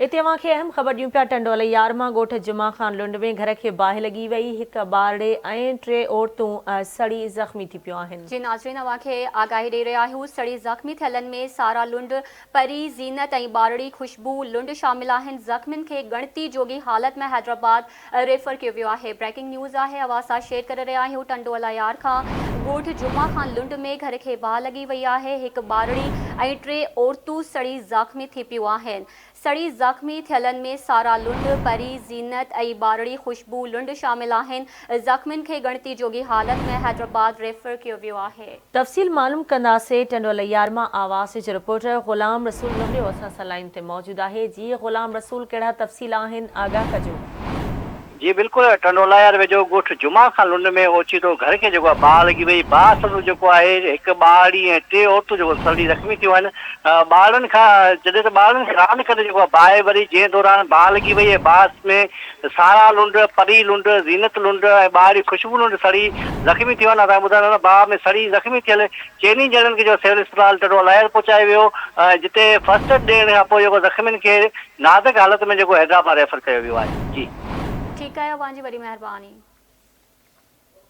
इते अहम ख़बर ॾियूं पिया। टंडोला यारमा ॻोठ जुमा ख़ान लुंड में घर के बाहि लगी वई। एक ॿारड़े ऐं 3 औरतूं सड़ी ज़ख़्मी थी पियूं आहिनि। जी नाज़रीन, आगाही ॾेई रहिया आहियूं। सड़ी ज़ख़्मी थियलनि में सारा लुंड, परी, ज़ीनत ऐं ॿारड़ी खुशबू लुंड शामिल आहिनि। ज़ख़्मियुनि खे गणती जोगी हालत में हैदराबाद रेफर कियो वियो आहे। ब्रेकिंग न्यूज़ आहे, अवां सां शेयर करे रहिया आहियूं। टंडोला यार खां ॻोठ जुमा ख़ान लुंड में घर के बाहि लगी वई आहे। एक ॿारड़ी ऐं 3 औरतूं सड़ी ज़ख़्मी थी पियूं आहिनि। सड़ी ज़ख़्मी थियलनि में सारा लुंड, परी, ज़ीनत ऐं ॿारड़ी खुशबू लुंड शामिल आहिनि। ज़ख़्मियुनि खे गणती जोगी हालत में हैदराबाद रेफर कियो वियो आहे। तफ़सील मालूम कंदासीं। टंडोला यारमा आवाज़ जो रिपोर्टर ग़ुलाम रसूल लुंडियो असां सां लाइन ते मौजूदु आहे। जी ग़ुलाम रसूल, कहिड़ा तफ़सील आहिनि, आगाह कजो। जी बिल्कुल, टंडोला यार वेझो ॻोठ जुमा ख़ान लुंड में ओचितो घर के बाहि लगी वई। बाहि सबबु आहे एक ॿारड़ी ऐं 3 औरतूं सड़ी ज़ख़्मी थियूं आहिनि। ॿारनि खां जॾहिं त ॿारनि खे रांदि करे बाहि वरी जंहिं दौरान बाहि लगी वई है। बाहि में सारा लुंड, परी लुंड, ज़ीनत लुंड ऐं ॿारड़ी खुशबू लुंड सड़ी ज़ख़्मी थियूं आहिनि। तव्हां ॿुधायो बाहि में सड़ी ज़ख़्मी थियल चइनी ॼणनि खे सिविल अस्पताल टंडोला यार पहुचायो वियो, जिते फर्स्ट एड ॾियण खां पोइ ज़ख़्मियुनि खे नाज़ुक हालत में हैदराबाद रेफर कयो वियो आहे। जी ठीक है, अवां जी वॾी महिरबानी।